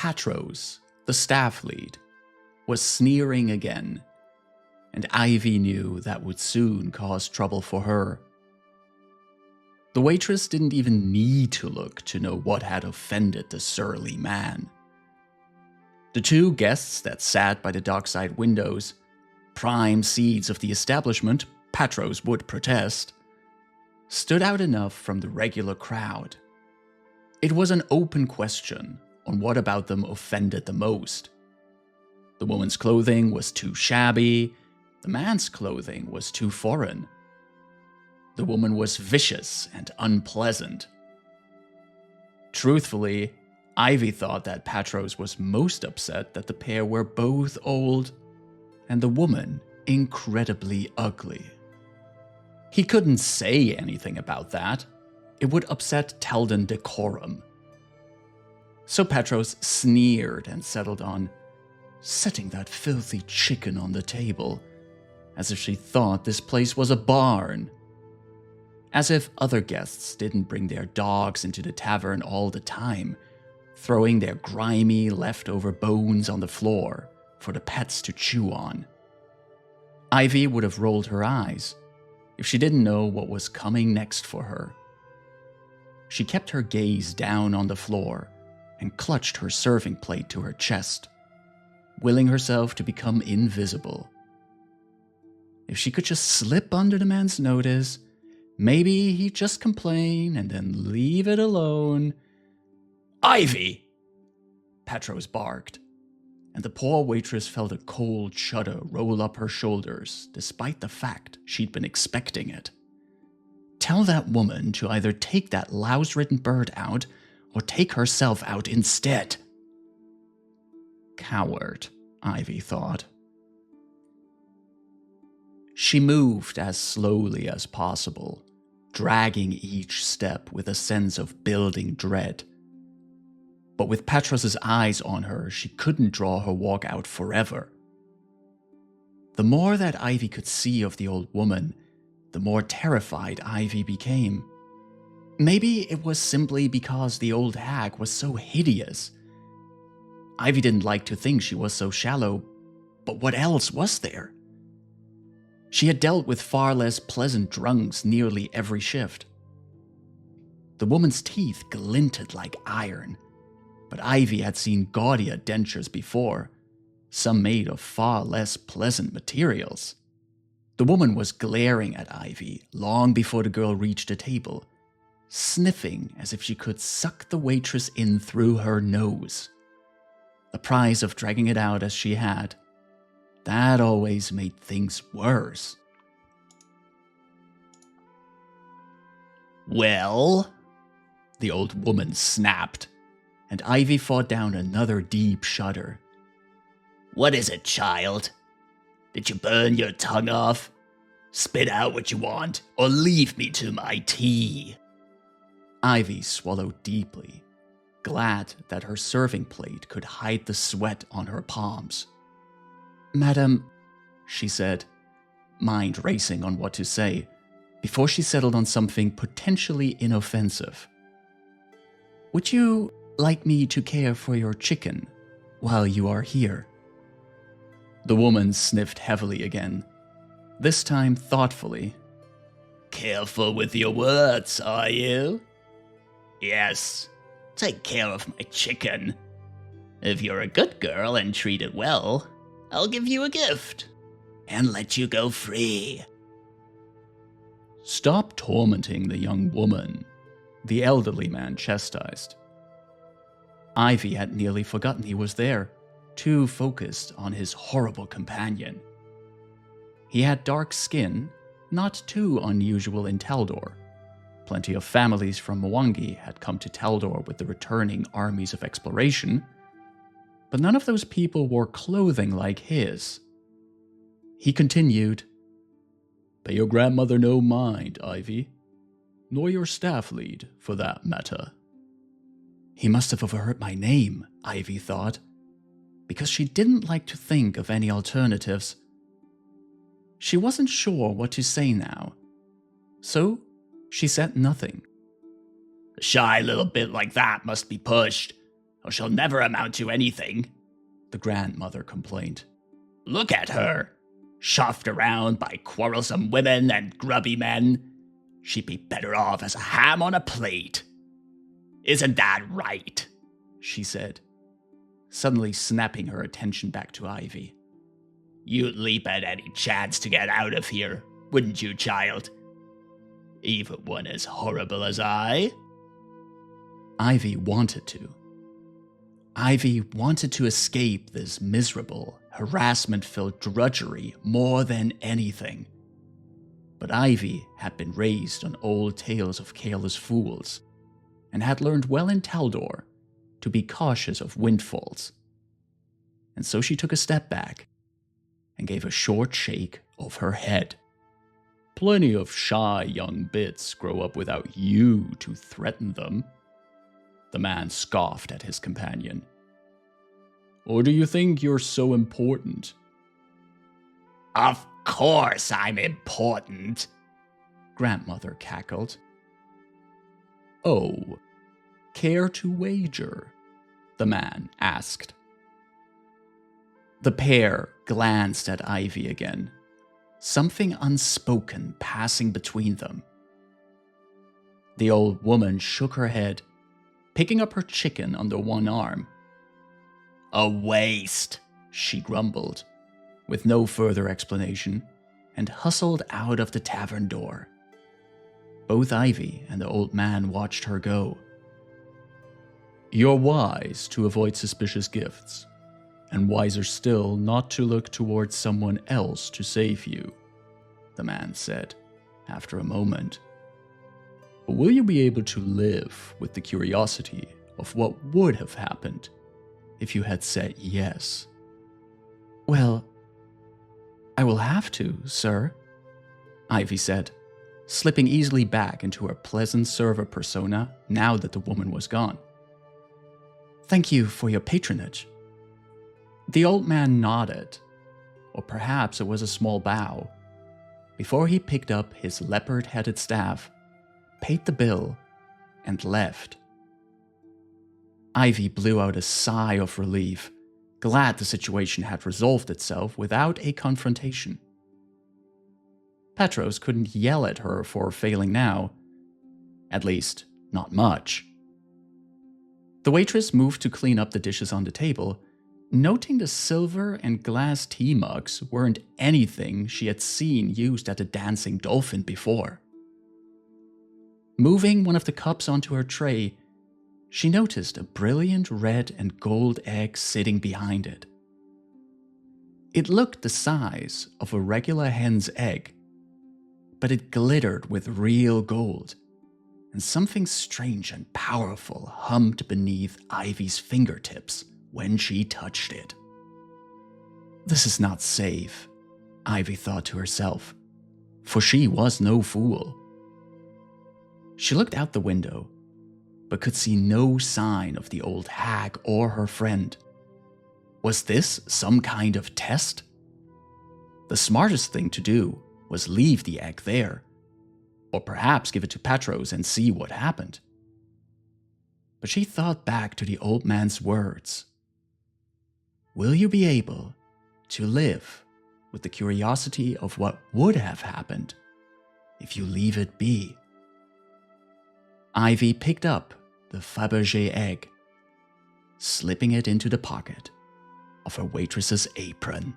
Patros, the staff lead, was sneering again, and Ivy knew that would soon cause trouble for her. The waitress didn't even need to look to know what had offended the surly man. The two guests that sat by the dockside windows, prime seats of the establishment, Patros would protest, stood out enough from the regular crowd. It was an open question on what about them offended the most. The woman's clothing was too shabby, the man's clothing was too foreign. The woman was vicious and unpleasant. Truthfully, Ivy thought that Patros was most upset that the pair were both old and the woman incredibly ugly. He couldn't say anything about that. It would upset Taldan decorum. So Patros sneered and settled on setting that filthy chicken on the table, as if she thought this place was a barn. As if other guests didn't bring their dogs into the tavern all the time, throwing their grimy leftover bones on the floor for the pets to chew on. Ivy would have rolled her eyes if she didn't know what was coming next for her. She kept her gaze down on the floor and clutched her serving plate to her chest, willing herself to become invisible. If she could just slip under the man's notice, maybe he'd just complain and then leave it alone. "Ivy!" Patros barked, and the poor waitress felt a cold shudder roll up her shoulders, despite the fact she'd been expecting it. Tell that woman to either take that louse-ridden bird out or take herself out instead. Coward, Ivy thought. She moved as slowly as possible, dragging each step with a sense of building dread. But with Patros's eyes on her, she couldn't draw her walk out forever. The more that Ivy could see of the old woman, the more terrified Ivy became. Maybe it was simply because the old hag was so hideous. Ivy didn't like to think she was so shallow, but what else was there? She had dealt with far less pleasant drunks nearly every shift. The woman's teeth glinted like iron, but Ivy had seen gaudier dentures before, some made of far less pleasant materials. The woman was glaring at Ivy long before the girl reached the table, sniffing as if she could suck the waitress in through her nose. The price of dragging it out as she had, that always made things worse. "Well?" the old woman snapped, and Ivy fought down another deep shudder. "What is it, child? Did you burn your tongue off? Spit out what you want, or leave me to my tea." Ivy swallowed deeply, glad that her serving plate could hide the sweat on her palms. "Madam," she said, mind racing on what to say, before she settled on something potentially inoffensive. "Would you like me to care for your chicken while you are here?" The woman sniffed heavily again, this time thoughtfully. "Careful with your words, are you?" "Yes, take care of my chicken. If you're a good girl and treat it well, I'll give you a gift and let you go free." "Stop tormenting the young woman," the elderly man chastised. Ivy had nearly forgotten he was there, too focused on his horrible companion. He had dark skin, not too unusual in Taldor. Plenty of families from Mwangi had come to Taldor with the returning armies of exploration, but none of those people wore clothing like his. He continued, "Pay your grandmother no mind, Ivy, nor your staff lead, for that matter." He must have overheard my name, Ivy thought, because she didn't like to think of any alternatives. She wasn't sure what to say now, so she said nothing. "A shy little bit like that must be pushed. or she'll never amount to anything, the grandmother complained. Look at her, shoved around by quarrelsome women and grubby men. She'd be better off as a ham on a plate. Isn't that right? She said, suddenly snapping her attention back to Ivy. You'd leap at any chance to get out of here, wouldn't you, child? Even one as horrible as I? Ivy wanted to. Ivy wanted to escape this miserable, harassment-filled drudgery more than anything. But Ivy had been raised on old tales of careless fools, and had learned well in Taldor to be cautious of windfalls. And so she took a step back and gave a short shake of her head. Plenty of shy young bits grow up without you to threaten them. The man scoffed at his companion. Or do you think you're so important? Of course I'm important, grandmother cackled. Oh, care to wager? The man asked. The pair glanced at Ivy again, something unspoken passing between them. The old woman shook her head, picking up her chicken under one arm. A waste, she grumbled, with no further explanation, and hustled out of the tavern door. Both Ivy and the old man watched her go. You're wise to avoid suspicious gifts, and wiser still not to look towards someone else to save you, the man said, after a moment. But will you be able to live with the curiosity of what would have happened if you had said yes? Well, I will have to, sir, Ivy said, slipping easily back into her pleasant server persona now that the woman was gone. Thank you for your patronage. The old man nodded, or perhaps it was a small bow, before he picked up his leopard-headed staff, paid the bill, and left. Ivy blew out a sigh of relief, glad the situation had resolved itself without a confrontation. Petros couldn't yell at her for failing now. At least, not much. The waitress moved to clean up the dishes on the table, noting the silver and glass tea mugs weren't anything she had seen used at the Dancing Dolphin before. Moving one of the cups onto her tray, she noticed a brilliant red and gold egg sitting behind it. It looked the size of a regular hen's egg, but it glittered with real gold, and something strange and powerful hummed beneath Ivy's fingertips when she touched it. This is not safe, Ivy thought to herself, for she was no fool. She looked out the window, but could see no sign of the old hag or her friend. Was this some kind of test? The smartest thing to do was leave the egg there, or perhaps give it to Petros and see what happened. But she thought back to the old man's words. Will you be able to live with the curiosity of what would have happened if you leave it be? Ivy picked up the Fabergé egg, slipping it into the pocket of her waitress's apron.